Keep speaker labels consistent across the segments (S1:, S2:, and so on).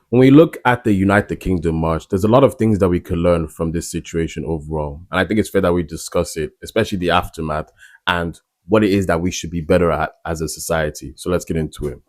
S1: When we look at the United Kingdom march, there's a lot of things that we can learn from this situation overall. And I think it's fair that we discuss it, especially the aftermath and what it is that we should be better at as a society. So let's get into it.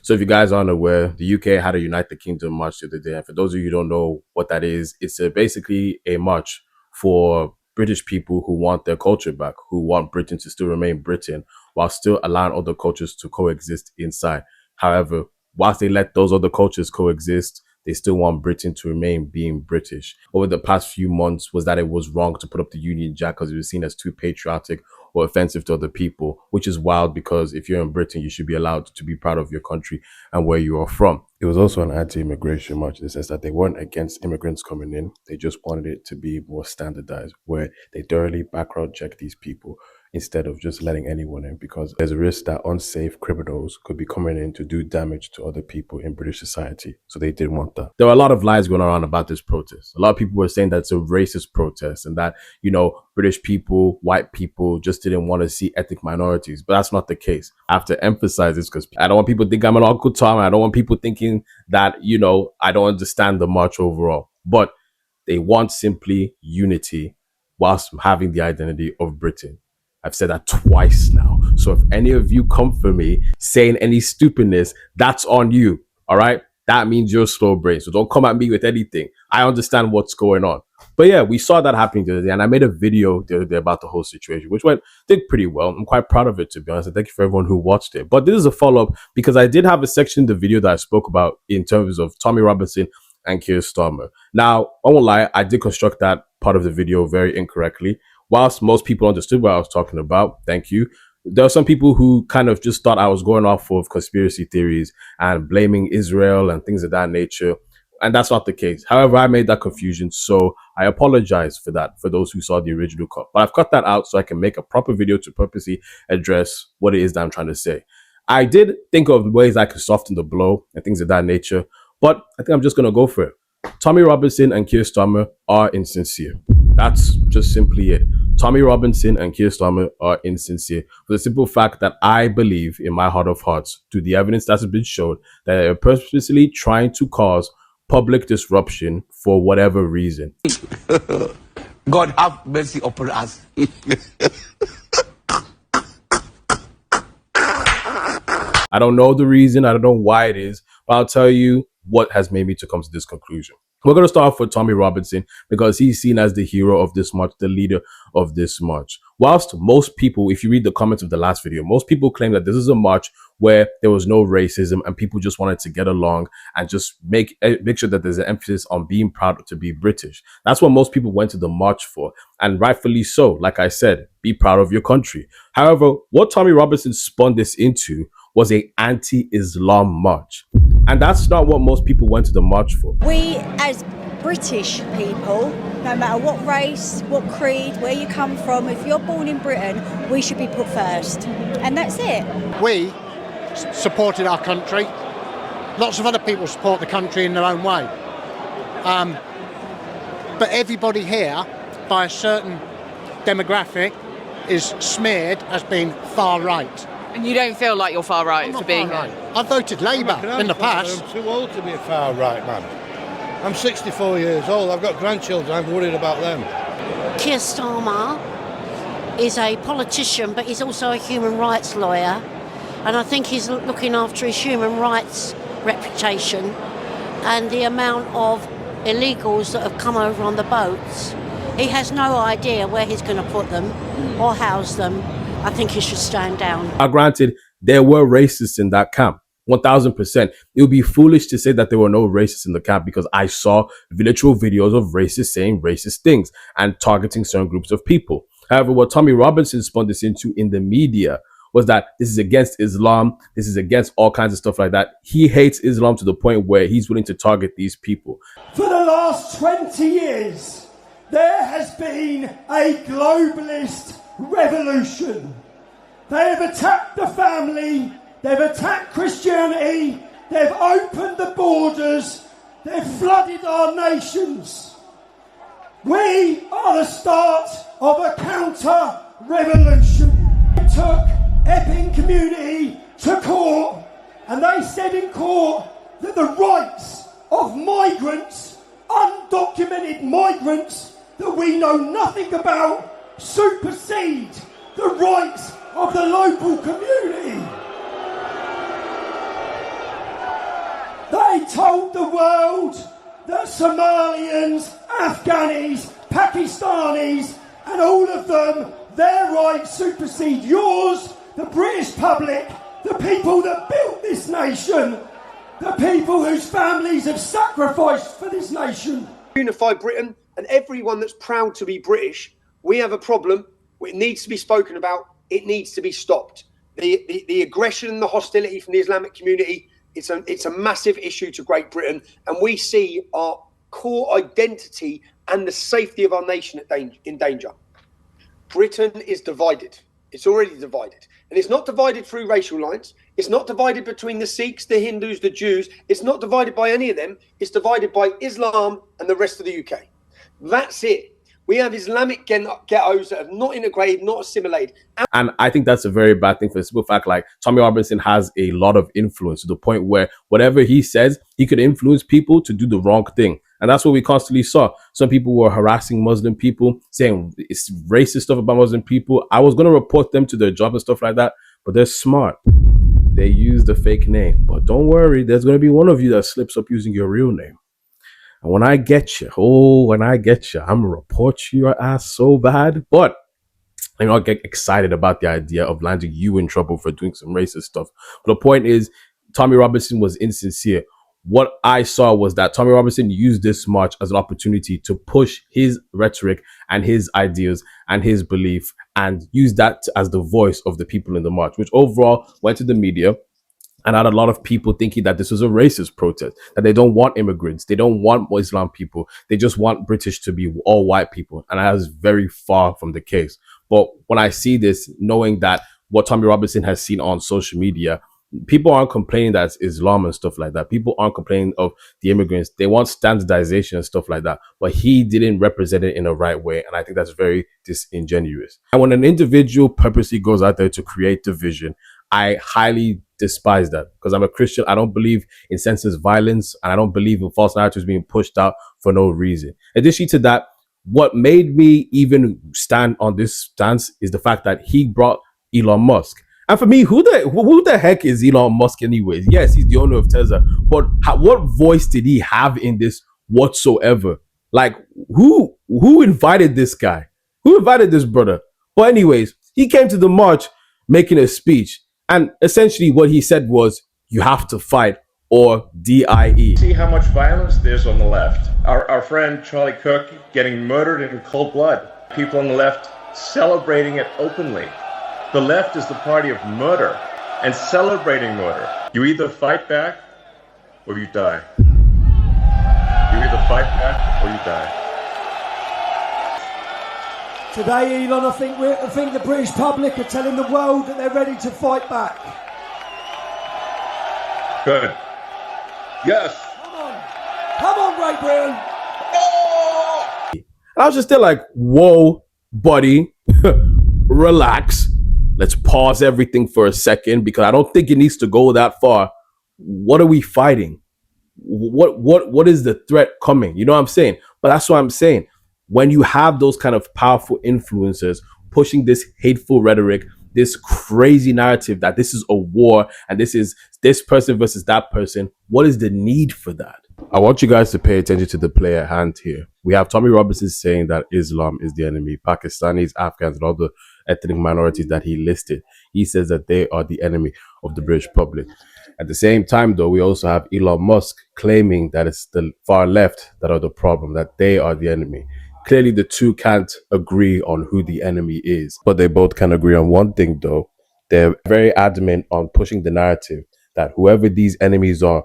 S1: So if you guys aren't aware, the UK had a United Kingdom march the other day. And for those of you who don't know what that is, it's basically a march for British people who want their culture back, who want Britain to still remain Britain while still allowing other cultures to coexist inside. However, whilst they let those other cultures coexist, they still want Britain to remain being British. Over the past few months was that it was wrong to put up the Union Jack because it was seen as too patriotic or offensive to other people, which is wild because if you're in Britain, you should be allowed to be proud of your country and where you are from. It was also an anti-immigration march in the sense that they weren't against immigrants coming in. They just wanted it to be more standardized, where they thoroughly background check these people instead of just letting anyone in, because there's a risk that unsafe criminals could be coming in to do damage to other people in British society. So they didn't want that. There were a lot of lies going around about this protest. A lot of people were saying that it's a racist protest and that, you know, British people, white people just didn't want to see ethnic minorities. But that's not the case. I have to emphasize this because I don't want people to think I'm an Uncle Tom. I don't want people thinking that, you know, I don't understand the march overall. But they want simply unity whilst having the identity of Britain. I've said that twice now. So if any of you come for me saying any stupidness, that's on you. All right. That means you're slow brain. So don't come at me with anything. I understand what's going on. But yeah, we saw that happening the other day. And I made a video the other day about the whole situation, which did pretty well. I'm quite proud of it, to be honest. And thank you for everyone who watched it. But this is a follow-up because I did have a section in the video that I spoke about in terms of Tommy Robinson and Keir Starmer. Now, I won't lie, I did construct that part of the video very incorrectly. Whilst most people understood what I was talking about, thank you, there are some people who kind of just thought I was going off of conspiracy theories and blaming Israel and things of that nature. And that's not the case. However, I made that confusion. So I apologize for that, for those who saw the original cut. But I've cut that out so I can make a proper video to purposely address what it is that I'm trying to say. I did think of ways I could soften the blow and things of that nature, but I think I'm just going to go for it. Tommy Robinson and Keir Starmer are insincere. That's just simply it. Tommy Robinson and Keir Starmer are insincere for the simple fact that I believe in my heart of hearts, to the evidence that has been shown, that they are purposely trying to cause public disruption for whatever reason.
S2: God have mercy upon us.
S1: I don't know the reason. I don't know why it is, but I'll tell you what has made me to come to this conclusion. We're going to start off with Tommy Robinson because he's seen as the hero of this march, the leader of this march. Whilst most people, if you read the comments of the last video, most people claim that this is a march where there was no racism and people just wanted to get along and just make sure that there's an emphasis on being proud to be British. That's what most people went to the march for, and rightfully so. Like I said, be proud of your country. However, what Tommy Robinson spun this into was an anti-Islam march. And that's not what most people went to the march for.
S3: We, as British people, no matter what race, what creed, where you come from, if you're born in Britain, we should be put first. And that's it.
S4: We supported our country. Lots of other people support the country in their own way. But everybody here, by a certain demographic, is smeared as being far right.
S5: And you don't feel like you're far right for being
S4: right. I voted Labour in the past.
S6: I'm too old to be a far right man. I'm 64 years old. I've got grandchildren. I'm worried about them.
S7: Keir Starmer is a politician, but he's also a human rights lawyer. And I think he's looking after his human rights reputation and the amount of illegals that have come over on the boats. He has no idea where he's going to put them or house them. I think he should stand down.
S1: Now, granted, there were racists in that camp. 1000%. It would be foolish to say that there were no racists in the camp because I saw literal videos of racists saying racist things and targeting certain groups of people. However, what Tommy Robinson spun this into in the media was that this is against Islam. This is against all kinds of stuff like that. He hates Islam to the point where he's willing to target these people.
S8: For the last 20 years, there has been a globalist revolution. They have attacked the family, they've attacked Christianity, they've opened the borders, they've flooded our nations. We are the start of a counter-revolution. It took Epping community to court, and they said in court that the rights of migrants, undocumented migrants that we know nothing about, supersede the rights of the local community. They told the world that Somalians, Afghanis, Pakistanis, and all of them, their rights supersede yours, the British public, the people that built this nation, the people whose families have sacrificed for this nation.
S9: Unify Britain, and everyone that's proud to be British, we have a problem. It needs to be spoken about. It needs to be stopped. The aggression and the hostility from the Islamic community, it's a massive issue to Great Britain, and we see our core identity and the safety of our nation in danger. Britain is divided. It's already divided. And it's not divided through racial lines. It's not divided between the Sikhs, the Hindus, the Jews. It's not divided by any of them. It's divided by Islam and the rest of the UK. That's it. We have Islamic ghettos that have not integrated, not assimilated.
S1: And I think that's a very bad thing for the simple fact, like Tommy Robinson has a lot of influence to the point where whatever he says, he could influence people to do the wrong thing. And that's what we constantly saw. Some people were harassing Muslim people, saying it's racist stuff about Muslim people. I was going to report them to their job and stuff like that, but they're smart. They use the fake name. But don't worry, there's going to be one of you that slips up using your real name. And when I get you, I'm going to report your ass so bad. But I don't get excited about the idea of landing you in trouble for doing some racist stuff. But the point is, Tommy Robinson was insincere. What I saw was that Tommy Robinson used this march as an opportunity to push his rhetoric and his ideas and his belief and use that as the voice of the people in the march, which overall went to the media and had a lot of people thinking that this was a racist protest, that they don't want immigrants, they don't want Muslim people, they just want British to be all white people. And that is very far from the case. But when I see this, knowing that what Tommy Robinson has seen on social media, people aren't complaining that it's Islam and stuff like that. People aren't complaining of the immigrants. They want standardization and stuff like that. But he didn't represent it in the right way. And I think that's very disingenuous. And when an individual purposely goes out there to create division, I highly despise that, because I'm a Christian. I don't believe in senseless violence, and I don't believe in false narratives being pushed out for no reason. In addition to that, what made me even stand on this stance is the fact that he brought Elon Musk. And for me, who the heck is Elon Musk anyways? Yes, he's the owner of Tesla, but what voice did he have in this whatsoever? Like, who invited this guy? Who invited this brother? But anyways, he came to the march making a speech, and essentially what he said was, you have to fight or DIE.
S10: See how much violence there's on the left. Our friend Charlie Kirk getting murdered in cold blood. People on the left celebrating it openly. The left is the party of murder and celebrating murder. You either fight back or you die. You either fight back or you die.
S8: Today, Elon, I think the British public are telling the world that they're ready to fight back.
S10: Good. Yes.
S8: Come on, Great Britain.
S1: And I was just there like, whoa, buddy, relax. Let's pause everything for a second, because I don't think it needs to go that far. What are we fighting? What is the threat coming? You know what I'm saying? But that's what I'm saying. When you have those kind of powerful influencers pushing this hateful rhetoric, this crazy narrative that this is a war and this is this person versus that person, what is the need for that? I want you guys to pay attention to the play at hand here. We have Tommy Robinson saying that Islam is the enemy. Pakistanis, Afghans, and all the ethnic minorities that he listed, he says that they are the enemy of the British public. At the same time, though, we also have Elon Musk claiming that it's the far left that are the problem, that they are the enemy. Clearly, the two can't agree on who the enemy is, but they both can agree on one thing, though. They're very adamant on pushing the narrative that whoever these enemies are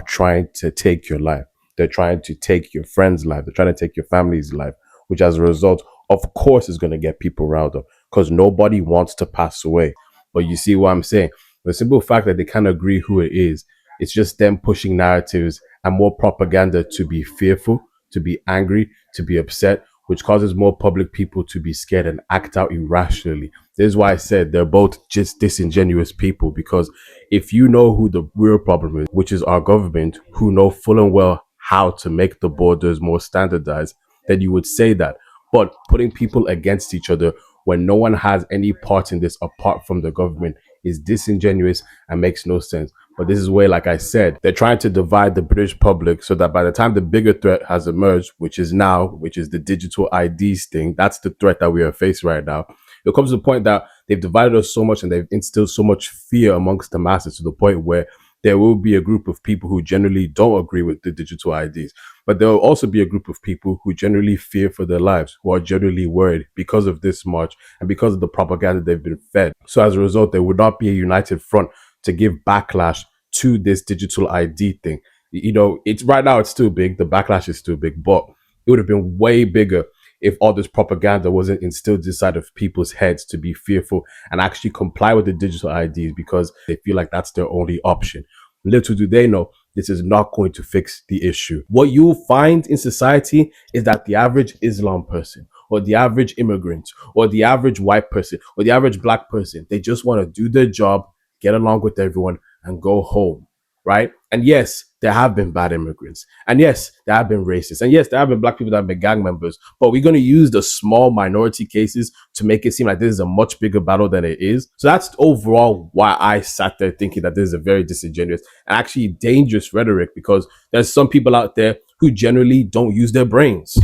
S1: trying to take your life. They're trying to take your friend's life. They're trying to take your family's life, which as a result, of course, is going to get people riled up, because nobody wants to pass away. But you see what I'm saying? The simple fact that they can't agree who it is, it's just them pushing narratives and more propaganda to be fearful, to be angry, to be upset, which causes more public people to be scared and act out irrationally. This is why I said they're both just disingenuous people, because if you know who the real problem is, which is our government, who know full and well how to make the borders more standardized, then you would say that. But putting people against each other when no one has any part in this apart from the government is disingenuous and makes no sense. But this is where, like I said, they're trying to divide the British public so that by the time the bigger threat has emerged, which is the digital IDs thing, that's the threat that we are faced right now. It comes to the point that they've divided us so much and they've instilled so much fear amongst the masses to the point where there will be a group of people who generally don't agree with the digital IDs. But there will also be a group of people who generally fear for their lives, who are generally worried because of this march and because of the propaganda they've been fed. So as a result, there would not be a united front to give backlash to this digital ID thing. You know, it's right now, it's still big. The backlash is still big, but it would have been way bigger if all this propaganda wasn't instilled inside of people's heads to be fearful and actually comply with the digital IDs because they feel like that's their only option. Little do they know, this is not going to fix the issue. What you'll find in society is that the average Islam person or the average immigrant or the average white person or the average black person, they just want to do their job, get along with everyone and go home, right? And yes, there have been bad immigrants. And yes, there have been racists. And yes, there have been black people that have been gang members. But we're going to use the small minority cases to make it seem like this is a much bigger battle than it is. So that's overall why I sat there thinking that this is a very disingenuous and actually dangerous rhetoric, because there's some people out there who generally don't use their brains.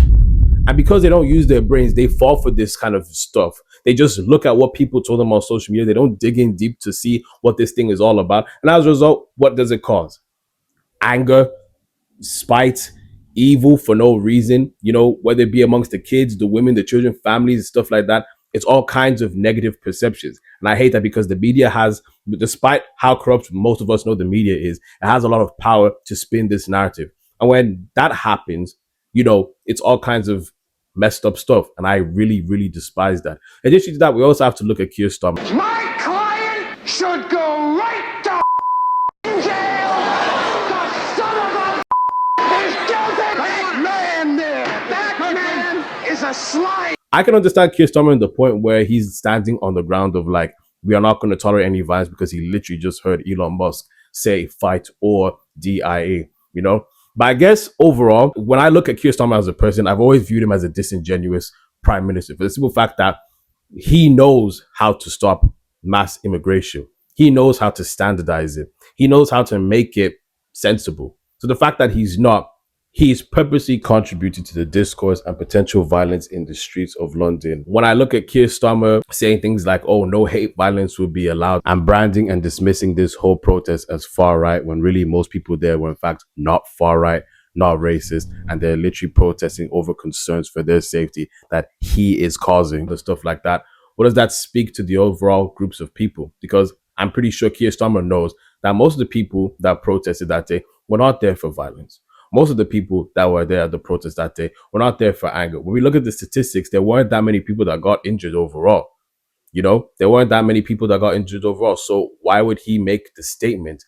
S1: And because they don't use their brains, they fall for this kind of stuff. They just look at what people told them on social media. They don't dig in deep to see what this thing is all about. And as a result, what does it cause? Anger, spite, evil for no reason, you know, whether it be amongst the kids, the women, the children, families, stuff like that. It's all kinds of negative perceptions. And I hate that because the media has, despite how corrupt most of us know the media is, it has a lot of power to spin this narrative. And when that happens, you know, it's all kinds of messed up stuff. And I really, really despise that. In addition to that, we also have to look at Keir Starmer.
S2: My client should go right to jail. The son of a is guilty. That man there, that man is a slime.
S1: I can understand Keir Starmer in the point where he's standing on the ground of like, we are not going to tolerate any violence, because he literally just heard Elon Musk say fight or DIA, you know? But I guess overall, when I look at Keir Starmer as a person, I've always viewed him as a disingenuous prime minister for the simple fact that he knows how to stop mass immigration. He knows how to standardize it. He knows how to make it sensible. So the fact that he's purposely contributed to the discourse and potential violence in the streets of London. When I look at Keir Starmer saying things like, oh, no hate violence will be allowed, and branding and dismissing this whole protest as far right, when really most people there were in fact not far right, not racist, and they're literally protesting over concerns for their safety that he is causing, the stuff like that. What does that speak to the overall groups of people? Because I'm pretty sure Keir Starmer knows that most of the people that protested that day were not there for violence. Most of the people that were there at the protest that day were not there for anger. When we look at the statistics, there weren't that many people that got injured overall. You know, there weren't that many people that got injured overall. So why would he make the statement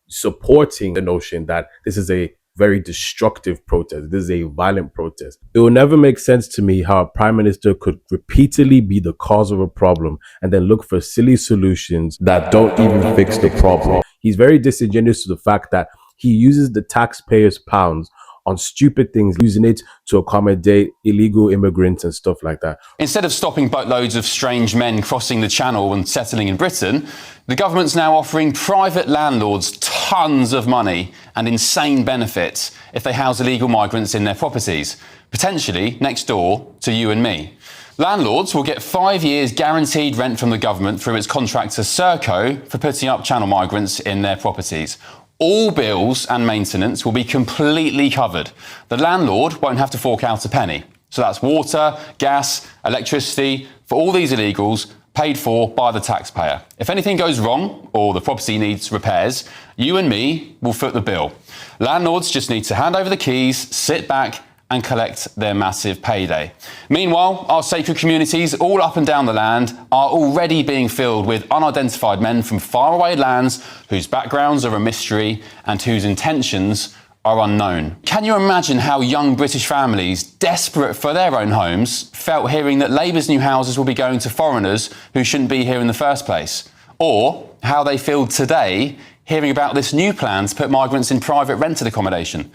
S1: supporting the notion that this is a very destructive protest? This is a violent protest. It will never make sense to me how a prime minister could repeatedly be the cause of a problem and then look for silly solutions that don't even fix the problem. He's very disingenuous to the fact that he uses the taxpayers' pounds on stupid things, using it to accommodate illegal immigrants and stuff like that.
S11: Instead of stopping boatloads of strange men crossing the channel and settling in Britain, the government's now offering private landlords tons of money and insane benefits if they house illegal migrants in their properties, potentially next door to you and me. Landlords will get 5 years guaranteed rent from the government through its contractor Serco for putting up channel migrants in their properties. All bills and maintenance will be completely covered. The landlord won't have to fork out a penny. So that's water, gas, electricity for all these illegals paid for by the taxpayer. If anything goes wrong or the property needs repairs, you and me will foot the bill. Landlords just need to hand over the keys, sit back and collect their massive payday. Meanwhile, our sacred communities all up and down the land are already being filled with unidentified men from faraway lands whose backgrounds are a mystery and whose intentions are unknown. Can you imagine how young British families, desperate for their own homes, felt hearing that Labour's new houses will be going to foreigners who shouldn't be here in the first place? Or how they feel today hearing about this new plan to put migrants in private rented accommodation?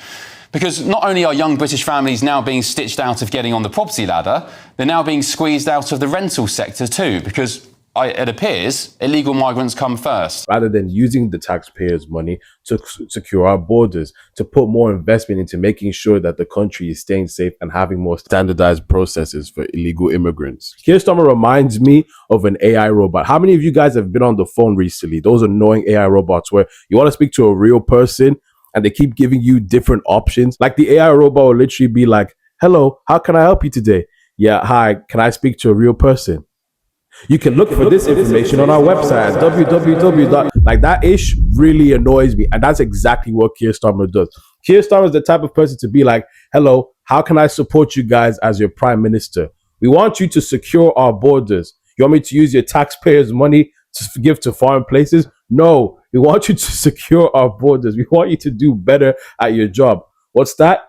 S11: Because not only are young British families now being stitched out of getting on the property ladder, they're now being squeezed out of the rental sector too, because it appears illegal migrants come first.
S1: Rather than using the taxpayers' money to secure our borders, to put more investment into making sure that the country is staying safe and having more standardized processes for illegal immigrants. Keir Starmer reminds me of an AI robot. How many of you guys have been on the phone recently? Those annoying AI robots where you want to speak to a real person and they keep giving you different options. Like the AI robot will literally be like, "Hello, how can I help you today?" "Yeah, hi, can I speak to a real person?" You can look for this information on our website at www. Like that ish really annoys me. And that's exactly what Keir Starmer does. Keir Starmer is the type of person to be like, "Hello, how can I support you guys as your prime minister? We want you to secure our borders. You want me to use your taxpayers' money to give to foreign places? No, we want you to secure our borders. We want you to do better at your job." What's that?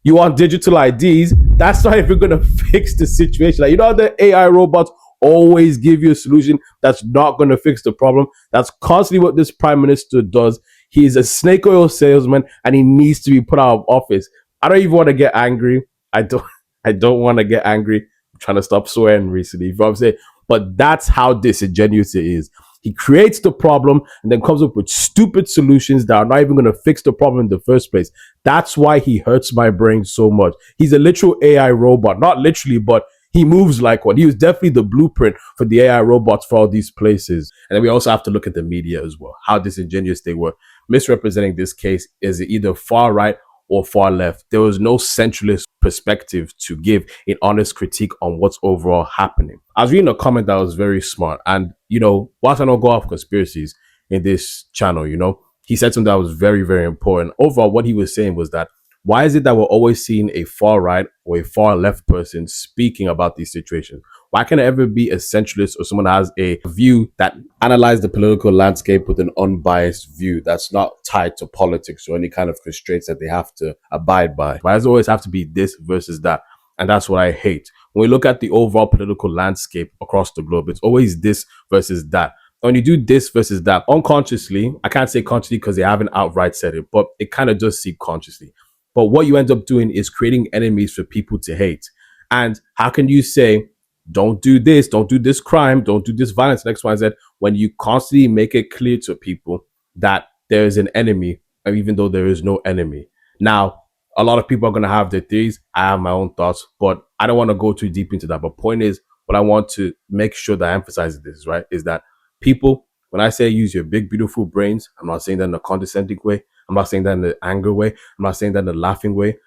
S1: You want digital IDs? That's not even going to fix the situation. Like, you know, the AI robots always give you a solution that's not going to fix the problem. That's constantly what this prime minister does. He is a snake oil salesman and he needs to be put out of office. I don't even want to get angry. I don't want to get angry. I'm trying to stop swearing recently, you know what I'm saying? But that's how disingenuous it is. He creates the problem and then comes up with stupid solutions that are not even going to fix the problem in the first place. That's why he hurts my brain so much. He's a literal AI robot. Not literally, but he moves like one. He was definitely the blueprint for the AI robots for all these places. And then we also have to look at the media as well, how disingenuous they were. Misrepresenting this case is either far right or far left. There was no centralist perspective to give an honest critique on what's overall happening. I was reading a comment that was very smart. And, you know, whilst I don't go off conspiracies in this channel, you know, he said something that was very, very important. Overall, what he was saying was that why is it that we're always seeing a far right or a far left person speaking about these situations? Why can't it ever be a centralist or someone that has a view that analyzes the political landscape with an unbiased view that's not tied to politics or any kind of constraints that they have to abide by? Why does it always have to be this versus that? And that's what I hate. When we look at the overall political landscape across the globe, it's always this versus that. When you do this versus that, unconsciously, I can't say consciously because they haven't outright said it, but it kind of does seem consciously. But what you end up doing is creating enemies for people to hate. And how can you say, don't do this crime, don't do this violence, X, Y, Z, when you constantly make it clear to people that there is an enemy, even though there is no enemy? Now, a lot of people are going to have their theories. I have my own thoughts, but I don't want to go too deep into that. But point is, what I want to make sure that I emphasize this, right, is that people, when I say use your big, beautiful brains, I'm not saying that in a condescending way. I'm not saying that in the anger way. I'm not saying that in the laughing way.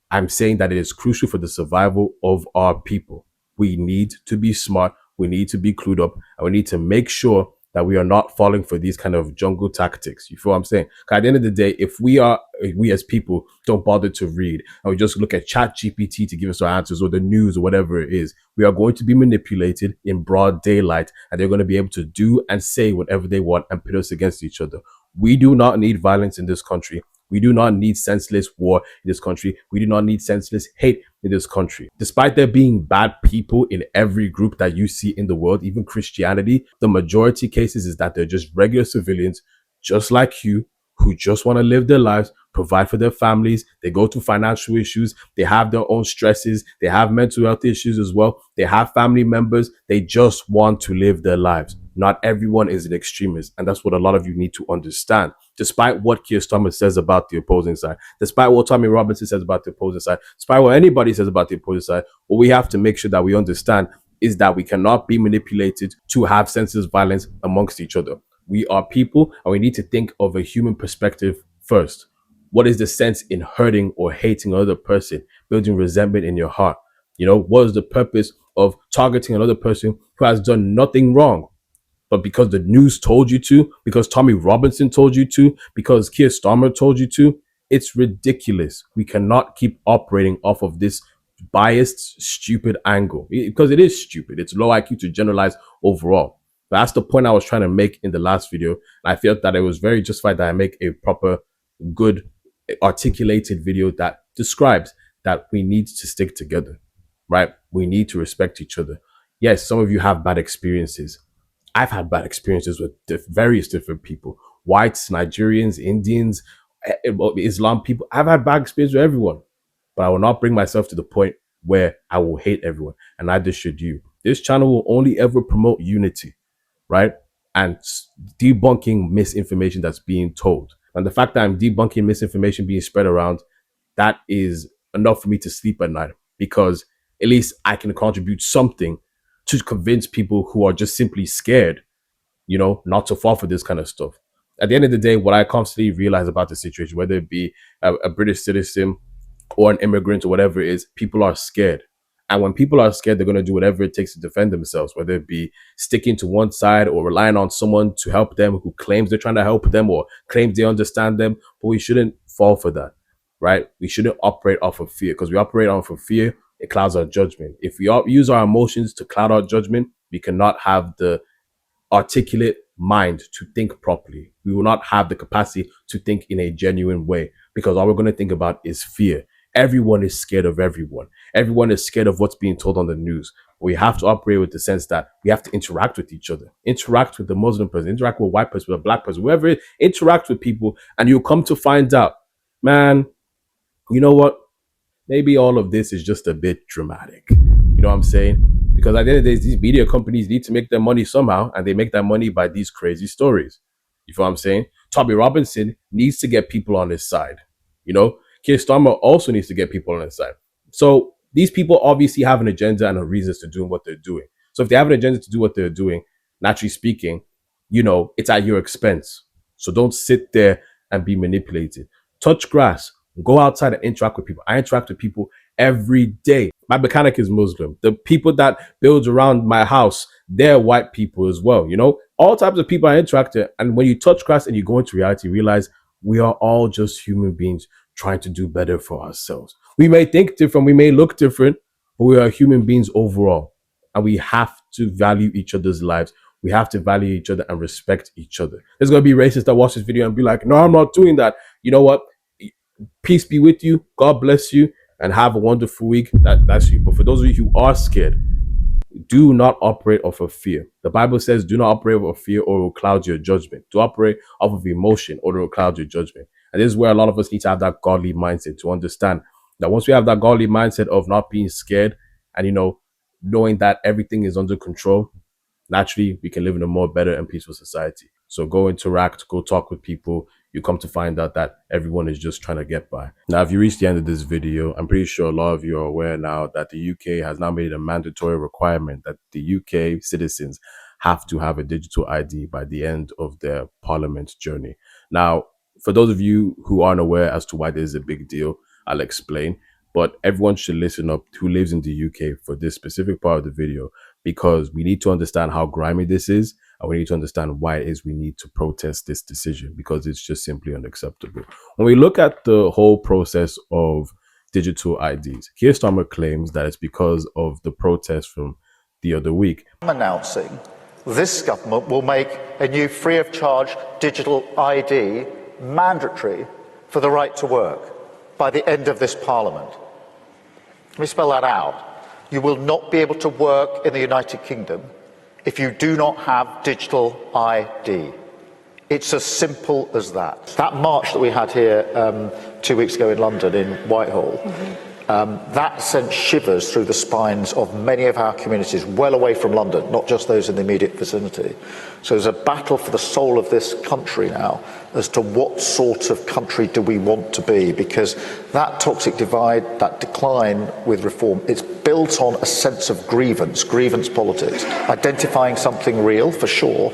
S1: I'm saying that it is crucial for the survival of our people. We need to be smart. We need to be clued up. And we need to make sure that we are not falling for these kind of jungle tactics. You feel what I'm saying? Because at the end of the day, if we as people don't bother to read and we just look at ChatGPT to give us our answers or the news or whatever it is, we are going to be manipulated in broad daylight and they're going to be able to do and say whatever they want and pit us against each other. We do not need violence in this country. We do not need senseless war in this country. We do not need senseless hate in this country. Despite there being bad people in every group that you see in the world, even Christianity, the majority cases is that they're just regular civilians, just like you, who just want to live their lives, provide for their families. They go through financial issues. They have their own stresses. They have mental health issues as well. They have family members. They just want to live their lives. Not everyone is an extremist. And that's what a lot of you need to understand. Despite what Keir Starmer says about the opposing side, despite what Tommy Robinson says about the opposing side, despite what anybody says about the opposing side, what we have to make sure that we understand is that we cannot be manipulated to have senseless violence amongst each other. We are people and we need to think of a human perspective first. What is the sense in hurting or hating another person, building resentment in your heart? You know, what is the purpose of targeting another person who has done nothing wrong? But because the news told you to, because Tommy Robinson told you to, because Keir Starmer told you to, it's ridiculous. We cannot keep operating off of this biased, stupid angle because it is stupid. It's low IQ to generalize overall. But that's the point I was trying to make in the last video. And I felt that it was very justified that I make a proper, good articulated video that describes that we need to stick together, right? We need to respect each other. Yes, some of you have bad experiences. I've had bad experiences with various different people, whites, Nigerians, Indians, Islam people. I've had bad experiences with everyone, but I will not bring myself to the point where I will hate everyone, and neither should you. This channel will only ever promote unity, right? And debunking misinformation that's being told. And the fact that I'm debunking misinformation being spread around, that is enough for me to sleep at night, because at least I can contribute something to convince people who are just simply scared, not to fall for this kind of stuff. At the end of the day, what I constantly realize about the situation, whether it be a British citizen or an immigrant or whatever it is, people are scared. And when people are scared, they're going to do whatever it takes to defend themselves, whether it be sticking to one side or relying on someone to help them who claims they're trying to help them or claims they understand them. But we shouldn't fall for that, right? We shouldn't operate off of fear, because we operate off of fear, it clouds our judgment. If we use our emotions to cloud our judgment, we cannot have the articulate mind to think properly. We will not have the capacity to think in a genuine way, because all we're going to think about is fear. Everyone is scared of everyone. Everyone is scared of what's being told on the news. We have to operate with the sense that we have to interact with each other, interact with the Muslim person, interact with a white person, with a black person, whoever, interact with people, and you'll come to find out, man, you know what? Maybe all of this is just a bit dramatic. You know what I'm saying? Because at the end of the day, these media companies need to make their money somehow, and they make that money by these crazy stories. You feel what I'm saying? Tommy Robinson needs to get people on his side. Keir Starmer also needs to get people on his side. So these people obviously have an agenda and a reasons to do what they're doing. So if they have an agenda to do what they're doing, naturally speaking, it's at your expense. So don't sit there and be manipulated. Touch grass. Go outside and interact with people. I interact with people every day. My mechanic is Muslim. The people that build around my house, they're white people as well. All types of people I interact with. And when you touch grass and you go into reality, you realize we are all just human beings trying to do better for ourselves. We may think different, we may look different, but we are human beings overall. And we have to value each other's lives. We have to value each other and respect each other. There's going to be racists that watch this video and be like, no, I'm not doing that. You know what? Peace be with you. God bless you. And have a wonderful week. That's you. But for those of you who are scared, do not operate off of fear. The Bible says, do not operate off of fear or it will cloud your judgment. Do operate off of emotion or it will cloud your judgment. And this is where a lot of us need to have that godly mindset, to understand that once we have that godly mindset of not being scared and, knowing that everything is under control, naturally we can live in a more better and peaceful society. So go interact, go talk with people. You come to find out that everyone is just trying to get by. Now, if you reach the end of this video, I'm pretty sure a lot of you are aware now that the UK has now made it a mandatory requirement that the UK citizens have to have a digital ID by the end of their parliament journey. Now, for those of you who aren't aware as to why this is a big deal, I'll explain. But everyone should listen up who lives in the UK for this specific part of the video, because we need to understand how grimy this is, and we need to understand why it is we need to protest this decision, because it's just simply unacceptable. When we look at the whole process of digital IDs, Keir Starmer claims that it's because of the protest from the other week.
S12: I'm announcing this government will make a new free of charge digital ID mandatory for the right to work by the end of this parliament. Let me spell that out. You will not be able to work in the United Kingdom if you do not have digital ID. It's as simple as that. That march that we had here 2 weeks ago in London, in Whitehall, that sent shivers through the spines of many of our communities well away from London, not just those in the immediate vicinity. So there's a battle for the soul of this country now as to what sort of country do we want to be, because that toxic divide, that decline with reform, it's built on a sense of grievance politics, identifying something real for sure,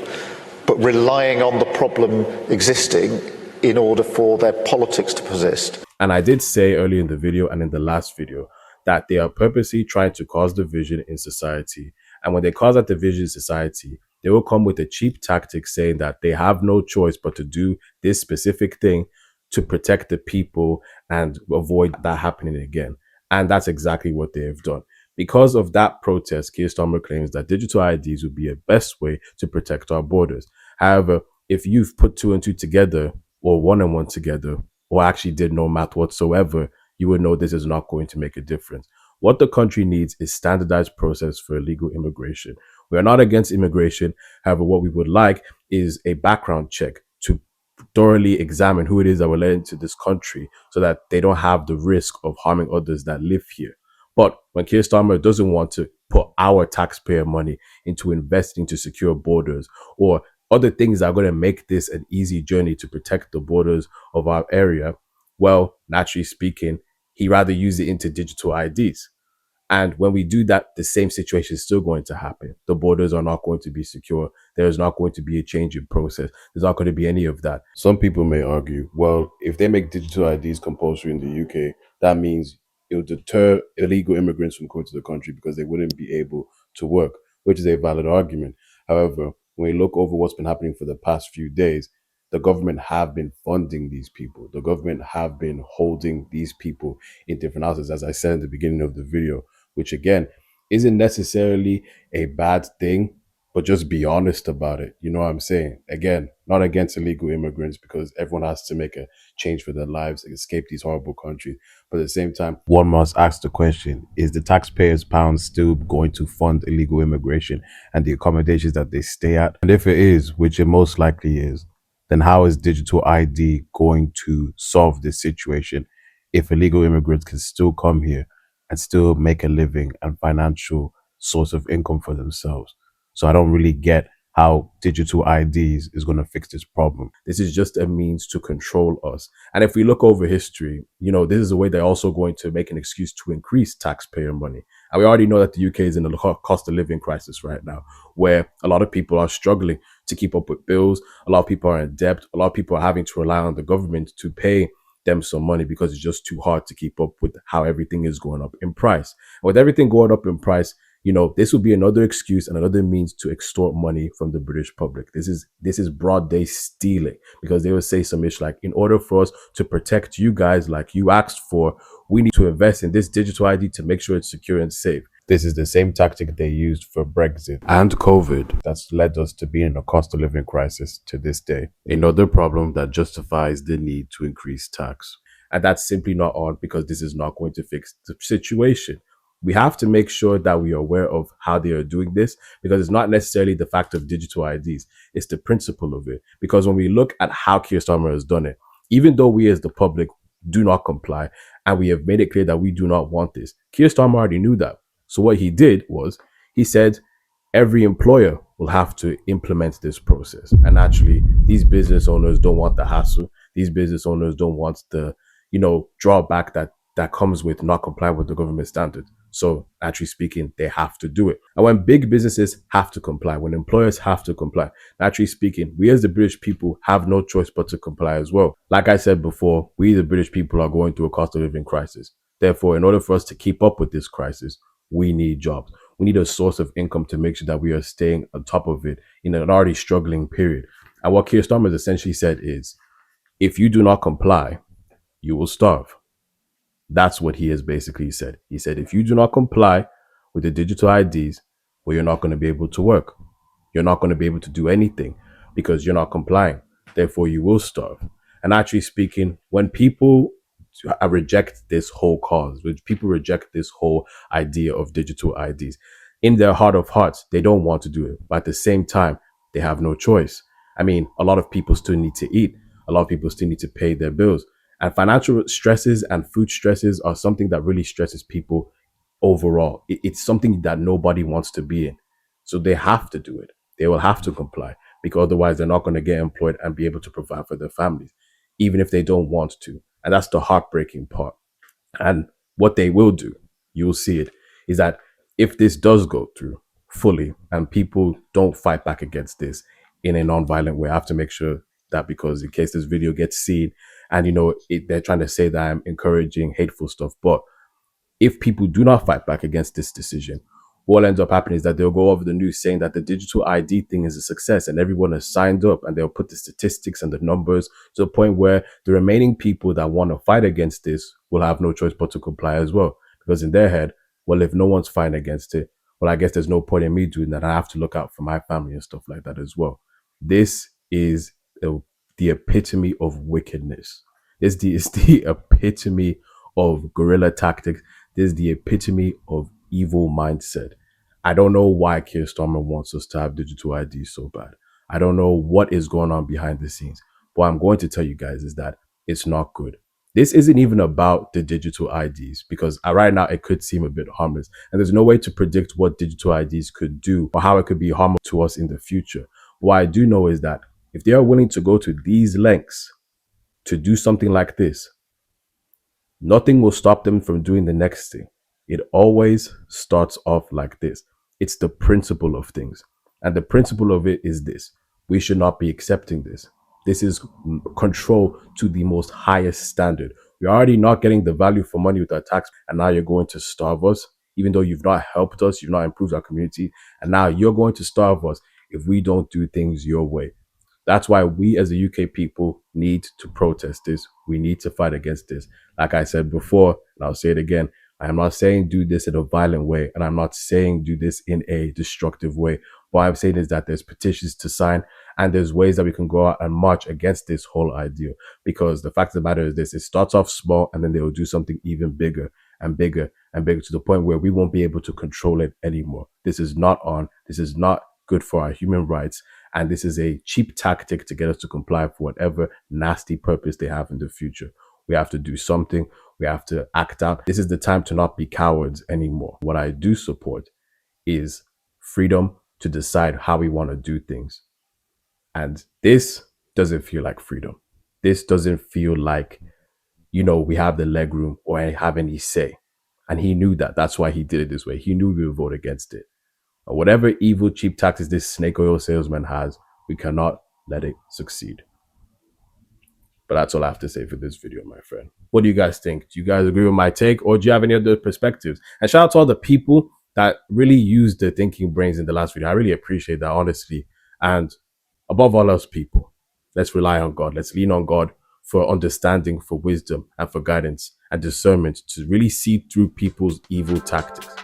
S12: but relying on the problem existing in order for their politics to persist.
S1: And I did say earlier in the video and in the last video that they are purposely trying to cause division in society. And when they cause that division in society, they will come with a cheap tactic saying that they have no choice but to do this specific thing to protect the people and avoid that happening again. And that's exactly what they have done. Because of that protest, Keir Starmer claims that digital IDs would be a best way to protect our borders. However, if you've put two and two together, or one and one together, or actually did no math whatsoever, you would know this is not going to make a difference. What the country needs is standardized process for illegal immigration. We are not against immigration. However, what we would like is a background check to thoroughly examine who it is that we're letting into this country so that they don't have the risk of harming others that live here. But when Keir Starmer doesn't want to put our taxpayer money into investing to secure borders or other things that are going to make this an easy journey to protect the borders of our area, well, naturally speaking, he rather use it into digital IDs. And when we do that, the same situation is still going to happen. The borders are not going to be secure. There is not going to be a change in process. There's not going to be any of that. Some people may argue, well, if they make digital IDs compulsory in the UK, that means it'll deter illegal immigrants from going to the country because they wouldn't be able to work, which is a valid argument. However, when we look over what's been happening for the past few days, the government have been funding these people. The government have been holding these people in different houses, as I said in the beginning of the video, which again isn't necessarily a bad thing, but just be honest about it. You know what I'm saying? Again, not against illegal immigrants because everyone has to make a change for their lives and escape these horrible countries. But at the same time, one must ask the question, is the taxpayers' pound still going to fund illegal immigration and the accommodations that they stay at? And if it is, which it most likely is, then how is digital ID going to solve this situation if illegal immigrants can still come here and still make a living and financial source of income for themselves? So I don't really get how digital IDs is going to fix this problem. This is just a means to control us. And if we look over history, you know, this is a way they're also going to make an excuse to increase taxpayer money. And we already know that the UK is in a cost of living crisis right now, where a lot of people are struggling to keep up with bills. A lot of people are in debt. A lot of people are having to rely on the government to pay them some money because it's just too hard to keep up with how everything is going up in price. And with everything going up in price, you know, this will be another excuse and another means to extort money from the British public. This is broad day stealing, because they will say some ish like, in order for us to protect you guys like you asked for, we need to invest in this digital ID to make sure it's secure and safe. This is the same tactic they used for Brexit and COVID that's led us to be in a cost of living crisis to this day. Another problem that justifies the need to increase tax. And that's simply not on, because this is not going to fix the situation. We have to make sure that we are aware of how they are doing this, because it's not necessarily the fact of digital IDs. It's the principle of it. Because when we look at how Keir Starmer has done it, even though we as the public do not comply and we have made it clear that we do not want this, Keir Starmer already knew that. So what he did was he said every employer will have to implement this process. And actually, these business owners don't want the hassle. These business owners don't want the, you know, drawback that comes with not complying with the government standard. So naturally speaking, they have to do it. And when big businesses have to comply, when employers have to comply, naturally speaking, we as the British people have no choice but to comply as well. Like I said before, we the British people are going through a cost of living crisis. Therefore, in order for us to keep up with this crisis, we need jobs. We need a source of income to make sure that we are staying on top of it in an already struggling period. And what Keir Starmer has essentially said is, if you do not comply, you will starve. That's what he has basically said. He said, if you do not comply with the digital IDs, well, you're not going to be able to work. You're not going to be able to do anything because you're not complying. Therefore, you will starve. And actually speaking, when people reject this whole cause, when people reject this whole idea of digital IDs, in their heart of hearts, they don't want to do it. But at the same time, they have no choice. I mean, a lot of people still need to eat. A lot of people still need to pay their bills. And financial stresses and food stresses are something that really stresses people overall. It's something that nobody wants to be in. So they have to do it. They will have to comply, because otherwise they're not going to get employed and be able to provide for their families, even if they don't want to. And that's the heartbreaking part. And what they will do, you'll see it, is that if this does go through fully and people don't fight back against this in a non-violent way, I have to make sure that, because in case this video gets seen and, you know, they're trying to say that I'm encouraging hateful stuff. But if people do not fight back against this decision, what ends up happening is that they'll go over the news saying that the digital ID thing is a success and everyone has signed up, and they'll put the statistics and the numbers to the point where the remaining people that want to fight against this will have no choice but to comply as well. Because in their head, well, if no one's fighting against it, well, I guess there's no point in me doing that. I have to look out for my family and stuff like that as well. This is the epitome of wickedness. Is the epitome of guerrilla tactics. This is the epitome of evil mindset. I don't know why Keir Starmer wants us to have digital IDs so bad. I don't know what is going on behind the scenes. But what I'm going to tell you guys is that it's not good. This isn't even about the digital IDs because right now it could seem a bit harmless. And there's no way to predict what digital IDs could do or how it could be harmful to us in the future. What I do know is that if they are willing to go to these lengths to do something like this, nothing will stop them from doing the next thing. It always starts off like this. It's the principle of things. And the principle of it is this. We should not be accepting this. This is control to the most highest standard. We're already not getting the value for money with our tax, and now you're going to starve us, even though you've not helped us, you've not improved our community, and now you're going to starve us if we don't do things your way. That's why we as the UK people need to protest this. We need to fight against this. Like I said before, and I'll say it again, I am not saying do this in a violent way, and I'm not saying do this in a destructive way. What I'm saying is that there's petitions to sign, and there's ways that we can go out and march against this whole idea. Because the fact of the matter is this, it starts off small, and then they will do something even bigger and bigger and bigger to the point where we won't be able to control it anymore. This is not on. This is not good for our human rights. And this is a cheap tactic to get us to comply for whatever nasty purpose they have in the future. We have to do something. We have to act out. This is the time to not be cowards anymore. What I do support is freedom to decide how we want to do things. And this doesn't feel like freedom. This doesn't feel like, we have the leg room or have any say. And he knew that. That's why he did it this way. He knew we would vote against it. Whatever evil, cheap tactics this snake oil salesman has, we cannot let it succeed. But that's all I have to say for this video, my friend. What do you guys think? Do you guys agree with my take, or do you have any other perspectives? And shout out to all the people that really used their thinking brains in the last video. I really appreciate that, honestly. And above all else, people, let's rely on God. Let's lean on God for understanding, for wisdom, and for guidance and discernment to really see through people's evil tactics.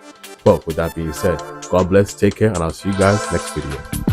S1: But with that being said, God bless, take care, and I'll see you guys next video.